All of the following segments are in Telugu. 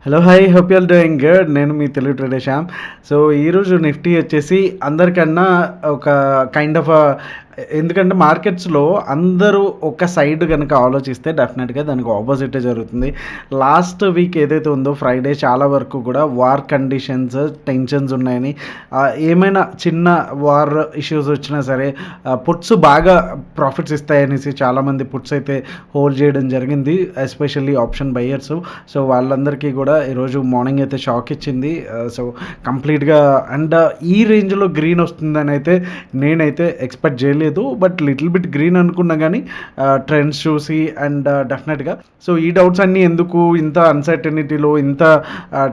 Hello hi hope you're doing good. నేను మీ తెలుగు ట్రేడర్ శ్యామ్. సో ఈరోజు నిఫ్టీ వచ్చేసి అందరికన్నా ఒక కైండ్ ఆఫ్ ఎందుకంటే మార్కెట్స్లో అందరూ ఒక సైడ్ కనుక ఆలోచిస్తే డెఫినెట్గా దానికి ఆపోజిటే జరుగుతుంది. లాస్ట్ వీక్ ఏదైతే ఉందో ఫ్రైడే చాలా వరకు కూడా వార్ కండిషన్స్ టెన్షన్స్ ఉన్నాయని, ఏమైనా చిన్న వార్ ఇష్యూస్ వచ్చినా సరే పుట్స్ బాగా ప్రాఫిట్స్ ఇస్తాయనేసి చాలామంది పుట్స్ అయితే హోల్డ్ చేయడం జరిగింది, ఎస్పెషల్లీ ఆప్షన్ బయ్యర్స్. సో వాళ్ళందరికీ కూడా ఈరోజు మార్నింగ్ అయితే షాక్ ఇచ్చింది. సో కంప్లీట్గా అండ్ ఈ రేంజ్లో గ్రీన్ వస్తుందని అయితే నేనైతే ఎక్స్పెక్ట్ చేయలేదు. బట్ లిటిల్ బిట్ గ్రీన్ అనుకున్నా కానీ ట్రెండ్స్ చూసి అండ్ డెఫినెట్గా సో ఈ డౌట్స్ అన్నీ ఎందుకు, ఇంత అన్సర్టనిటీలో ఇంత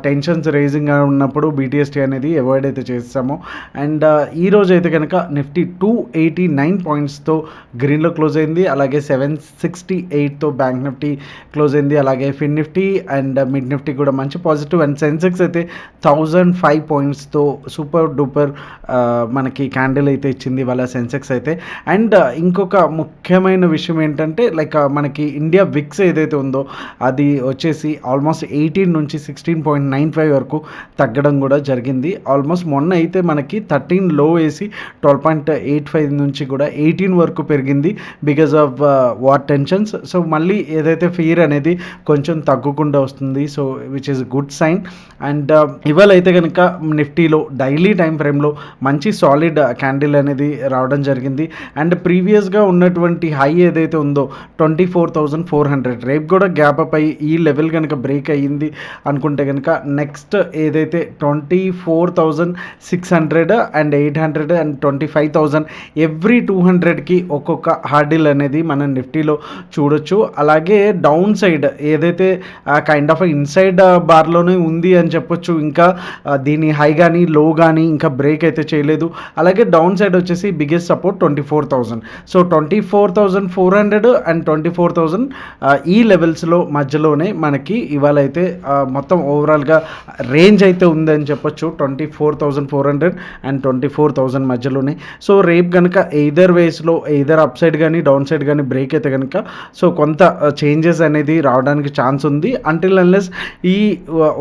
టెన్షన్స్ రేజింగ్గా ఉన్నప్పుడు బీటీఎస్టీ అనేది అవాయిడ్ అయితే చేస్తాము. అండ్ ఈరోజు అయితే కనుక నిఫ్టీ 289 పాయింట్స్తో గ్రీన్లో క్లోజ్ అయింది. అలాగే 768తో బ్యాంక్ నిఫ్టీ క్లోజ్ అయింది. అలాగే ఫిన్ నిఫ్టీ అండ్ మిడ్ నిఫ్టీ కూడా మంచి పాజిటివ్. అండ్ సెన్సెక్స్ అయితే 1005 పాయింట్స్తో సూపర్ డూపర్ మనకి క్యాండిల్ అయితే ఇచ్చింది వాళ్ళ సెన్సెక్స్ అయితే. అండ్ ఇంకొక ముఖ్యమైన విషయం ఏంటంటే మనకి ఇండియా విక్స్ ఏదైతే ఉందో అది వచ్చేసి ఆల్మోస్ట్ 18 నుంచి 16.95 వరకు తగ్గడం కూడా జరిగింది. ఆల్మోస్ట్ మొన్న అయితే మనకి 13 లో వేసి 12.85 నుంచి కూడా 18 వరకు పెరిగింది because of war tensions. So మళ్ళీ ఏదైతే ఫియర్ అనేది కొంచెం తగ్గకుండా వస్తుంది. So which is good sign. And ఇవాళ అయితే కనుక నిఫ్టీలో డైలీ టైం ఫ్రేమ్లో మంచి సాలిడ్ క్యాండిల్ అనేది రావడం జరిగింది. అండ్ ప్రీవియస్గా ఉన్నటువంటి హై ఏదైతే ఉందో 24,400 రేపు కూడా గ్యాప్ అప్ అయ్యి ఈ లెవెల్ కనుక బ్రేక్ అయ్యింది అనుకుంటే కనుక నెక్స్ట్ ఏదైతే 24,600 అండ్ 800 అండ్ 25,000 ఎవ్రీ 200కి ఒక్కొక్క హార్డిల్ అనేది మనం నిఫ్టీలో చూడొచ్చు. అలాగే డౌన్ సైడ్ ఏదైతే కైండ్ ఆఫ్ ఇన్సైడ్ బార్లోనే ఉంది అని చెప్పొచ్చు. ఇంకా దీని హై కానీ లో కానీ ఇంకా బ్రేక్ అయితే చేయలేదు. అలాగే డౌన్ సైడ్ వచ్చేసి బిగ్గెస్ట్ సపోర్ట్ 24,000. సో 24,400 అండ్ 24,000 ఈ లెవెల్స్లో మధ్యలోనే మనకి ఇవాళ అయితే మొత్తం ఓవరాల్గా రేంజ్ అయితే ఉందని చెప్పొచ్చు. 24,400 అండ్ 24,000 మధ్యలోనే. సో రేపు కనుక ఎయిదర్ వేస్లో ఎయిదర్ అప్ సైడ్ కానీ డౌన్ సైడ్ కానీ బ్రేక్ అయితే కనుక సో కొంత చేంజెస్ అనేది రావడానికి ఛాన్స్ ఉంది. అంటిల్ అన్లెస్ ఈ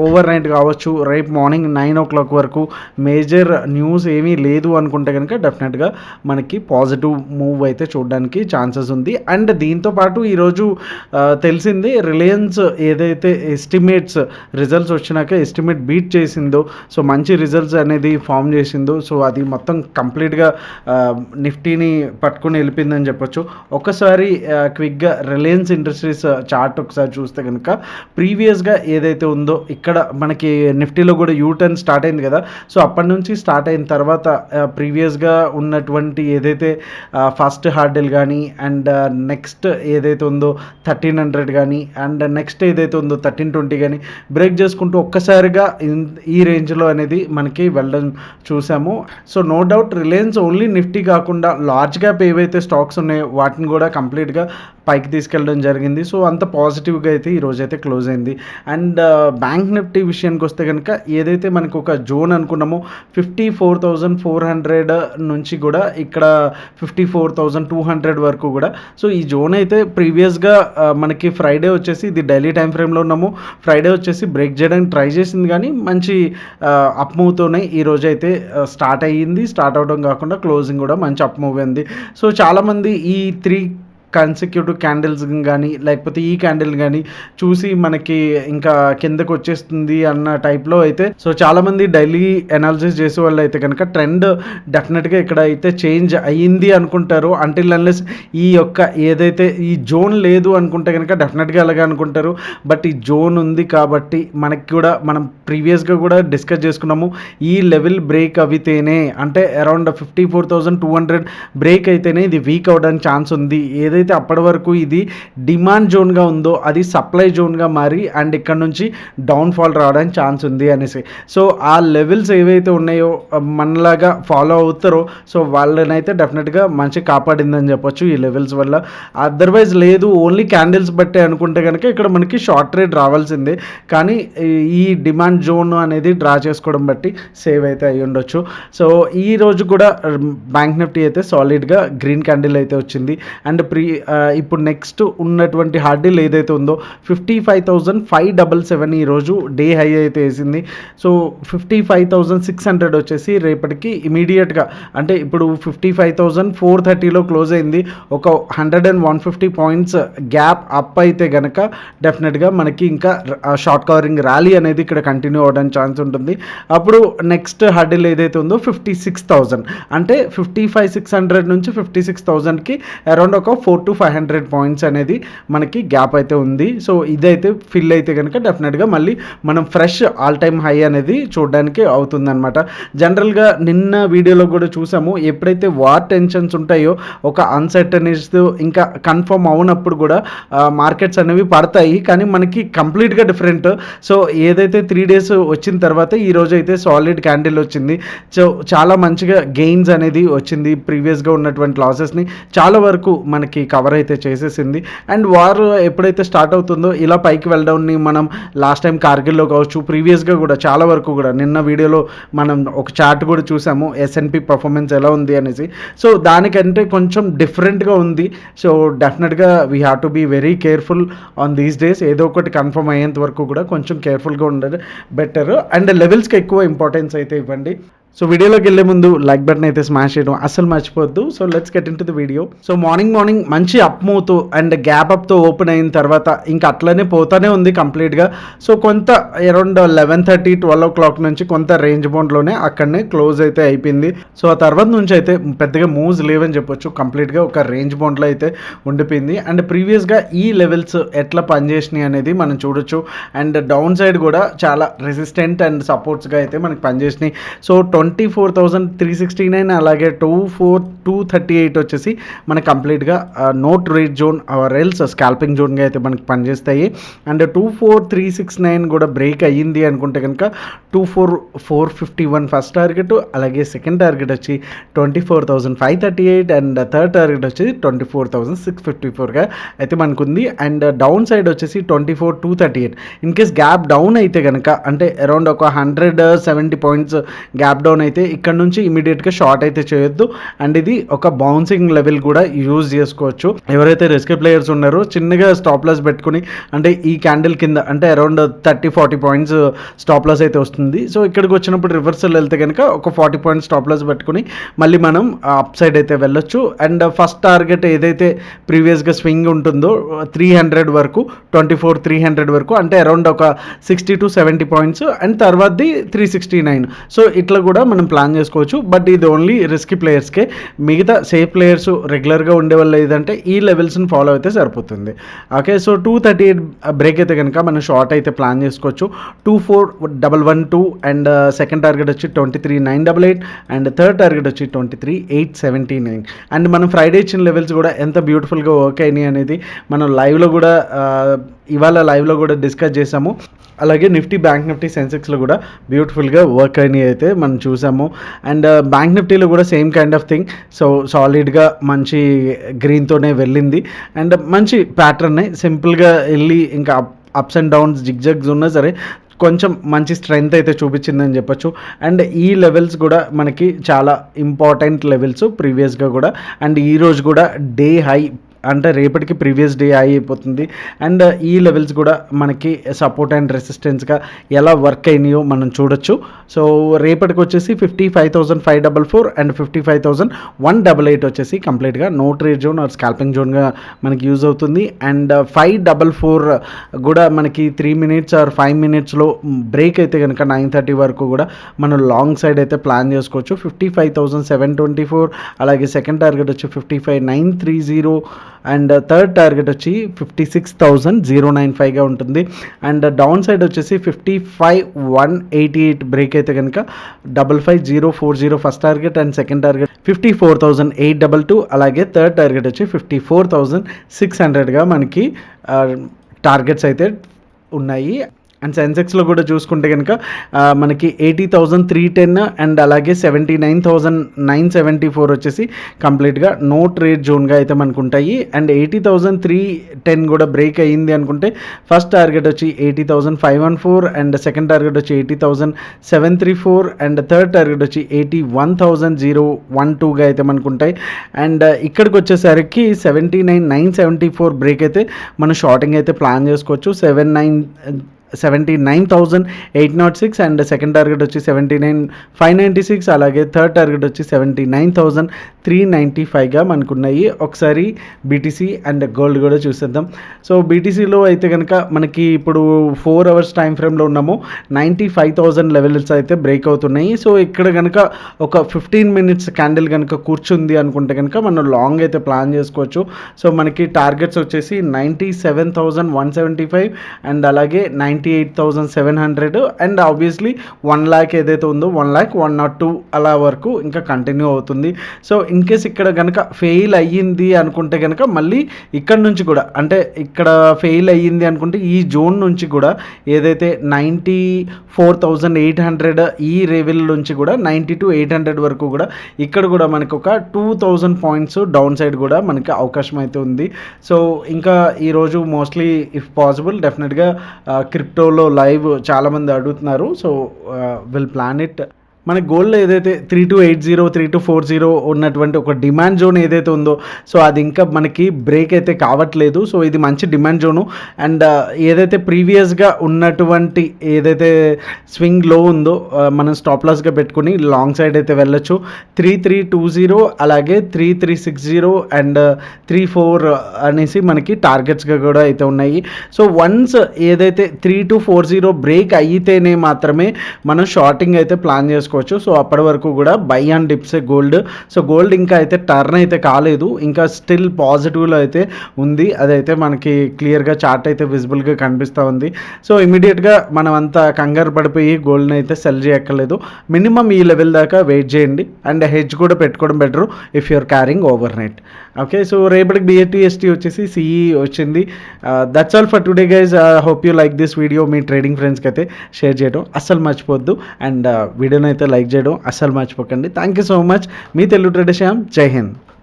ఓవర్ నైట్ కావచ్చు రేపు మార్నింగ్ 9 o'clock వరకు మేజర్ న్యూస్ ఏమీ లేదు అనుకుంటే కనుక డెఫినెట్గా మనకి పాజిటివ్ మూవ్ అయితే చూడడానికి ఛాన్సెస్ ఉంది. అండ్ దీంతోపాటు ఈరోజు తెలిసింది రిలయన్స్ ఏదైతే ఎస్టిమేట్స్ రిజల్ట్స్ వచ్చినాక ఎస్టిమేట్ బీట్ చేసిందో, సో మంచి రిజల్ట్స్ అనేది ఫామ్ చేసిందో, సో అది మొత్తం కంప్లీట్గా నిఫ్టీని పట్టుకుని వెళ్ళిపోయిందని చెప్పొచ్చు. ఒకసారి క్విక్గా రిలయన్స్ ఇండస్ట్రీస్ చార్ట్ ఒకసారి చూస్తే కనుక ప్రీవియస్గా ఏదైతే ఉందో ఇక్కడ మనకి నిఫ్టీలో కూడా యూటర్న్ స్టార్ట్ అయింది కదా. సో అప్పటి నుంచి స్టార్ట్ అయిన తర్వాత ప్రీవియస్గా ఉన్నటువంటి ఏదైతే ఫస్ట్ హార్డిల్ కానీ అండ్ నెక్స్ట్ ఏదైతే ఉందో 1300 కానీ అండ్ నెక్స్ట్ ఏదైతే ఉందో 1320 కానీ బ్రేక్ చేసుకుంటూ ఒక్కసారిగా ఈ రేంజ్లో అనేది మనకి వెళ్ళడం చూసాము. So no doubt Reliance only Nifty కాకుండా లార్జ్ క్యాప్ ఏవైతే స్టాక్స్ ఉన్నాయో వాటిని కూడా కంప్లీట్గా పైకి తీసుకెళ్ళడం జరిగింది. సో అంత పాజిటివ్గా అయితే ఈరోజు అయితే క్లోజ్ అయింది. అండ్ బ్యాంక్ నిఫ్టీ విషయానికి వస్తే కనుక ఏదైతే మనకు ఒక జోన్ అనుకున్నామో 54,400 నుంచి కూడా ఇక్కడ 54,200 వరకు కూడా. సో ఈ జోన్ అయితే ప్రీవియస్గా మనకి ఫ్రైడే వచ్చేసి ఇది డైలీ టైం ఫ్రేమ్లో ఉన్నాము. ఫ్రైడే వచ్చేసి బ్రేక్ చేయడానికి ట్రై చేసింది కానీ మంచి అప్ మూవ్తోనే ఈరోజు అయితే స్టార్ట్ అయ్యింది. స్టార్ట్ అవడం కాకుండా క్లోజింగ్ కూడా మంచి అప్ మూవ్ అయింది. సో చాలామంది ఈ 3 కన్సిక్యూటివ్ క్యాండిల్స్ కానీ లేకపోతే ఈ క్యాండిల్ కానీ చూసి మనకి ఇంకా కిందకు వచ్చేస్తుంది అన్న టైప్లో అయితే సో చాలామంది డైలీ అనాలిసిస్ చేసే వాళ్ళు అయితే కనుక ట్రెండ్ డెఫినెట్గా ఇక్కడ అయితే చేంజ్ అయ్యింది అనుకుంటారు. అంటిల్ అన్లెస్ ఈ యొక్క ఏదైతే ఈ జోన్ లేదు అనుకుంటే కనుక డెఫినెట్గా అలాగే అనుకుంటారు. బట్ ఈ జోన్ ఉంది కాబట్టి మనకి కూడా మనం ప్రీవియస్గా కూడా డిస్కస్ చేసుకున్నాము. ఈ లెవెల్ బ్రేక్ అవితేనే అంటే అరౌండ్ 54,200 బ్రేక్ అయితేనే ఇది వీక్ అవడానికి ఛాన్స్ ఉంది. ఏదైతే అప్పటి వరకు ఇది డిమాండ్ జోన్గా ఉందో అది సప్లై జోన్గా మారి అండ్ ఇక్కడ నుంచి డౌన్ఫాల్ రావడానికి ఛాన్స్ ఉంది అనేసి. సో ఆ లెవెల్స్ ఏవైతే ఉన్నాయో మనలాగా ఫాలో అవుతారో సో వాళ్ళనైతే డెఫినెట్గా మంచి కాపాడిందని చెప్పొచ్చు ఈ లెవెల్స్ వల్ల. అదర్వైజ్ లేదు ఓన్లీ క్యాండిల్స్ బట్టే అనుకుంటే కనుక ఇక్కడ మనకి షార్ట్ ట్రేడ్ రావాల్సిందే. కానీ ఈ డిమాండ్ జోన్ అనేది డ్రా చేసుకోవడం బట్టి సేవ్ అయితే అయ్యి ఉండొచ్చు. సో ఈ రోజు కూడా బ్యాంక్ నిఫ్టీ అయితే సాలిడ్గా గ్రీన్ క్యాండిల్ అయితే వచ్చింది. అండ్ ఇప్పుడు నెక్స్ట్ ఉన్నటువంటి హార్డిల్ ఏదైతే ఉందో 55,577 ఈరోజు డే హై అయితే వేసింది. సో 55,600 వచ్చేసి రేపటికి ఇమీడియట్గా అంటే ఇప్పుడు 55,430లో క్లోజ్ అయింది. ఒక 150 పాయింట్స్ గ్యాప్ అప్ అయితే కనుక డెఫినెట్గా మనకి ఇంకా షార్ట్ కవరింగ్ ర్యాలీ అనేది ఇక్కడ కంటిన్యూ అవ్వడానికి ఛాన్స్ ఉంటుంది. అప్పుడు నెక్స్ట్ హర్డిల్ ఏదైతే ఉందో 56,000 అంటే 55,600 నుంచి 56,000కి అరౌండ్ ఒక 400 to 500 పాయింట్స్ అనేది మనకి గ్యాప్ అయితే ఉంది. సో ఇదైతే ఫిల్ అయితే కనుక డెఫినెట్గా మళ్ళీ మనం ఫ్రెష్ ఆల్ టైమ్ హై అనేది చూడడానికి అవుతుందన్నమాట. జనరల్గా నిన్న వీడియోలో కూడా చూసాము, ఎప్పుడైతే వార్ టెన్షన్స్ ఉంటాయో ఒక అన్సర్టనిటీస్ ఇంకా కన్ఫర్మ్ అవునప్పుడు కూడా మార్కెట్స్ అనేవి పడతాయి, కానీ మనకి కంప్లీట్గా డిఫరెంట్. సో ఏదైతే 3 days వచ్చిన తర్వాత ఈరోజు అయితే సాలిడ్ క్యాండిల్ వచ్చింది. సో చాలా మంచిగా గెయిన్స్ అనేది వచ్చింది, ప్రీవియస్గా ఉన్నటువంటి లాసెస్ని చాలా వరకు మనకి కవర్ అయితే చేసేసింది. అండ్ వార్ ఎప్పుడైతే స్టార్ట్ అవుతుందో ఇలా పైకి వెళ్ళడాన్ని మనం లాస్ట్ టైం కార్గిల్లో కావచ్చు, ప్రీవియస్గా కూడా చాలా వరకు కూడా నిన్న వీడియోలో మనం ఒక చార్ట్ కూడా చూసాము S&P పర్ఫార్మెన్స్ ఎలా ఉంది అనేసి. సో దానికంటే కొంచెం డిఫరెంట్గా ఉంది. సో డెఫినెట్గా we have to be very careful on these days. ఏదో ఒకటి కన్ఫర్మ్ అయ్యేంత వరకు కూడా కొంచెం కేర్ఫుల్గా ఉండదు బెటర్. అండ్ లెవెల్స్కి ఎక్కువ ఇంపార్టెన్స్ అయితే ఇవ్వండి. సో వీడియోలోకి వెళ్ళే ముందు లైక్ బటన్ అయితే స్మాష్ చేయడం అస్సలు మర్చిపోద్దు. So let's get into the video. So morning మంచి అప్ మూవ్తో అండ్ గ్యాప్ అప్తో ఓపెన్ అయిన తర్వాత ఇంకా అట్లనే పోతానే ఉంది కంప్లీట్గా. సో కొంత అరౌండ్ 11:30 12 o'clock నుంచి కొంత రేంజ్ బౌండ్లోనే అక్కడనే క్లోజ్ అయితే అయిపోయింది. సో ఆ తర్వాత నుంచి అయితే పెద్దగా మూవ్స్ లేవని చెప్పొచ్చు, కంప్లీట్గా ఒక రేంజ్ బౌండ్లో అయితే ఉండిపోయింది. అండ్ ప్రీవియస్గా ఈ లెవెల్స్ ఎట్లా పనిచేసినాయి అనేది మనం చూడొచ్చు. అండ్ డౌన్ సైడ్ కూడా చాలా రెసిస్టెంట్ అండ్ సపోర్ట్స్గా అయితే మనకి పనిచేసినాయి. సో 24,369 అలాగే 24,238 వచ్చేసి మనకి కంప్లీట్గా no trade zone or else scalping జోన్గా అయితే మనకి పనిచేస్తాయి. అండ్ 24,369 కూడా బ్రేక్ అయ్యింది అనుకుంటే కనుక 24,451 ఫస్ట్ టార్గెట్, అలాగే సెకండ్ టార్గెట్ వచ్చి 24,538 అండ్ థర్డ్ టార్గెట్ వచ్చి 24,654గా అయితే మనకు ఉంది. అండ్ డౌన్ సైడ్ వచ్చేసి 24,238. ఇన్ కేస్ గ్యాప్ డౌన్ అయితే కనుక అంటే అరౌండ్ ఒక 170 పాయింట్స్ గ్యాప్ డౌన్ అయితే ఇక్కడ నుంచి ఇమీడియట్గా షార్ట్ అయితే చేయొద్దు. అండ్ ఇది ఒక బౌన్సింగ్ లెవెల్ కూడా యూజ్ చేసుకోవచ్చు. ఎవరైతే రిస్క్ ప్లేయర్స్ ఉన్నారో చిన్నగా స్టాప్ లాస్ పెట్టుకుని, అంటే ఈ క్యాండిల్ కింద అంటే అరౌండ్ 30-40 పాయింట్స్ స్టాప్ లాస్ అయితే వస్తుంది. సో ఇక్కడికి వచ్చినప్పుడు రివర్సల్ వెళ్తే కనుక ఒక 40 పాయింట్స్ స్టాప్ లాస్ పెట్టుకుని మళ్ళీ మనం అప్ సైడ్ అయితే వెళ్ళొచ్చు. అండ్ ఫస్ట్ టార్గెట్ ఏదైతే ప్రీవియస్గా స్వింగ్ ఉంటుందో 300 వరకు, 24,300 వరకు అంటే అరౌండ్ ఒక 60 to 70 పాయింట్స్. అండ్ తర్వాతది 369. సో ఇట్లా కూడా మనం ప్లాన్ చేసుకోవచ్చు. బట్ ఇది ఓన్లీ రిస్కీ ప్లేయర్స్కే. మిగతా సేఫ్ ప్లేయర్స్ రెగ్యులర్గా ఉండే వాళ్ళు ఏదంటే ఈ లెవెల్స్ని ఫాలో అయితే సరిపోతుంది. ఓకే, సో 238 బ్రేక్ అయితే కనుక మనం షార్ట్ అయితే ప్లాన్ చేసుకోవచ్చు. 24,112 అండ్ సెకండ్ టార్గెట్ వచ్చి 23,988 అండ్ థర్డ్ టార్గెట్ వచ్చి 23,879. అండ్ మనం ఫ్రైడే ఇచ్చిన లెవెల్స్ కూడా ఎంత బ్యూటిఫుల్గా వర్క్ అయినాయి అనేది మనం లైవ్లో కూడా ఇవాళ లైవ్లో కూడా డిస్కస్ చేసాము. అలాగే నిఫ్టీ, బ్యాంక్ నిఫ్టీ, సెన్సెక్స్లో కూడా బ్యూటిఫుల్గా వర్క్ అయినాయి అయితే మనం చూసాము. అండ్ బ్యాంక్ నిఫ్టీలో కూడా same kind of thing. So సాలిడ్గా మంచి గ్రీన్తోనే వెళ్ళింది అండ్ మంచి ప్యాటర్న్ సింపుల్గా వెళ్ళి ఇంకా అప్స్ అండ్ డౌన్స్ జిగ్జగ్స్ ఉన్నా సరే కొంచెం మంచి స్ట్రెంగ్త్ అయితే చూపించిందని చెప్పొచ్చు. అండ్ ఈ లెవెల్స్ కూడా మనకి చాలా ఇంపార్టెంట్ లెవెల్స్ ప్రీవియస్గా కూడా. అండ్ ఈరోజు కూడా డే హై అంటే రేపటికి ప్రీవియస్ డే అయిపోతుంది. అండ్ ఈ లెవెల్స్ కూడా మనకి సపోర్ట్ అండ్ రెసిస్టెన్స్గా ఎలా వర్క్ అయినాయో మనం చూడొచ్చు. సో రేపటికి వచ్చేసి 55,544 అండ్ 55,188 వచ్చేసి కంప్లీట్గా no trade zone or scalping జోన్గా మనకి యూజ్ అవుతుంది. అండ్ 544 కూడా మనకి 3 minutes ఆర్ 5 minutesలో బ్రేక్ అయితే కనుక 9:30 వరకు కూడా మనం లాంగ్ సైడ్ అయితే ప్లాన్ చేసుకోవచ్చు. 55,724 అలాగే సెకండ్ టార్గెట్ వచ్చి 55,930 అండ్ థర్డ్ టార్గెట్ వచ్చి 56,095గా ఉంటుంది. అండ్ డౌన్ సైడ్ వచ్చేసి 55,188 బ్రేక్ అయితే కనుక 55,040 first target and second target 54,822 అలాగే థర్డ్ టార్గెట్ వచ్చి 54,600గా మనకి టార్గెట్స్ అయితే ఉన్నాయి. అండ్ సెన్సెక్స్లో కూడా చూసుకుంటే కనుక మనకి 80,310 అండ్ అలాగే 79,974 వచ్చేసి కంప్లీట్గా నో ట్రేడ్ జోన్గా అయితే మనకు ఉంటాయి. అండ్ 80,310 కూడా బ్రేక్ అయ్యింది అనుకుంటే ఫస్ట్ టార్గెట్ వచ్చి 80,514 అండ్ సెకండ్ టార్గెట్ వచ్చి 80,734 అండ్ థర్డ్ టార్గెట్ వచ్చి 81,012గా అయితే మనకు ఉంటాయి. అండ్ ఇక్కడికి వచ్చేసరికి 79,974 బ్రేక్ అయితే మనం షార్టింగ్ అయితే ప్లాన్ చేసుకోవచ్చు. 79,806 అండ్ సెకండ్ టార్గెట్ వచ్చి 79,596 అలాగే థర్డ్ టార్గెట్ వచ్చి 79,395గా మనకున్నాయి. ఒకసారి బీటీసీ అండ్ గోల్డ్ కూడా చూసేద్దాం. సో బీటీసీలో అయితే కనుక మనకి ఇప్పుడు 4 అవర్స్ టైం ఫ్రేమ్లో ఉన్నాము. 95,000 లెవెల్స్ అయితే బ్రేక్ అవుతున్నాయి. సో ఇక్కడ కనుక ఒక 15 మినిట్స్ క్యాండిల్ కనుక కూర్చుంది అనుకుంటే కనుక మనం లాంగ్ అయితే ప్లాన్ చేసుకోవచ్చు. సో మనకి టార్గెట్స్ వచ్చేసి 97,175 అండ్ అలాగే 98,700 అండ్ ఆబ్వియస్లీ 1 lakh ఏదైతే ఉందో 1 lakh 102 అలా వరకు ఇంకా కంటిన్యూ అవుతుంది. సో ఇన్ కేస్ ఇక్కడ కనుక ఫెయిల్ అయ్యింది అనుకుంటే కనుక మళ్ళీ ఇక్కడ నుంచి కూడా అంటే ఇక్కడ ఫెయిల్ అయ్యింది అనుకుంటే ఈ జోన్ నుంచి కూడా ఏదైతే 94,800 ఈ లెవెల్ నుంచి కూడా 92,800 వరకు కూడా ఇక్కడ కూడా మనకి ఒక 2,000 పాయింట్స్ డౌన్ సైడ్ కూడా మనకి అవకాశం అయితే ఉంది. సో ఇంకా ఈరోజు మోస్ట్లీ ఇఫ్ పాసిబుల్ డెఫినెట్గా క్రిప్టోలో లైవ్ చాలామంది అడుగుతున్నారు. So will plan it. మన గోల్డ్లో ఏదైతే 3280 3240 ఉన్నటువంటి ఒక డిమాండ్ జోన్ ఏదైతే ఉందో సో అది ఇంకా మనకి బ్రేక్ అయితే కావట్లేదు. సో ఇది మంచి డిమాండ్ జోను. అండ్ ఏదైతే ప్రీవియస్గా ఉన్నటువంటి ఏదైతే స్వింగ్ లో ఉందో మనం స్టాప్ లాస్గా పెట్టుకుని లాంగ్ సైడ్ అయితే వెళ్ళొచ్చు. 3320 అలాగే 3360 అండ్ 34 అనేసి మనకి టార్గెట్స్గా కూడా అయితే ఉన్నాయి. సో వన్స్ ఏదైతే 3240 బ్రేక్ అయితేనే మాత్రమే మనం షార్టింగ్ అయితే ప్లాన్ చేసుకోవచ్చు. సో అప్పటి వరకు కూడా by and dips gold. So gold ఇంకా అయితే టర్న్ అయితే కాలేదు, ఇంకా స్టిల్ పాజిటివ్లో అయితే ఉంది. అదైతే మనకి క్లియర్గా చార్ట్ అయితే విజిబుల్గా కనిపిస్తూ ఉంది. సో ఇమీడియట్గా మనం అంతా కంగారు పడిపోయి గోల్డ్ని అయితే సెల్ చేయక్కర్లేదు. మినిమం ఈ లెవెల్ దాకా వెయిట్ చేయండి అండ్ హెడ్జ్ కూడా పెట్టుకోవడం better if you're carrying overnight. Okay, so రేపటికి BATST వచ్చేసి CE వచ్చింది. That's all for today guys. Hope you like this video. మీ ట్రేడింగ్ ఫ్రెండ్స్కి అయితే షేర్ చేయడం అస్సలు మర్చిపోద్దు అండ్ వీడియోని అయితే లైక్ చేయడం అస్సలు మర్చిపోకండి. Thank you so much. Me Telugu trader Shyam. జై హింద్.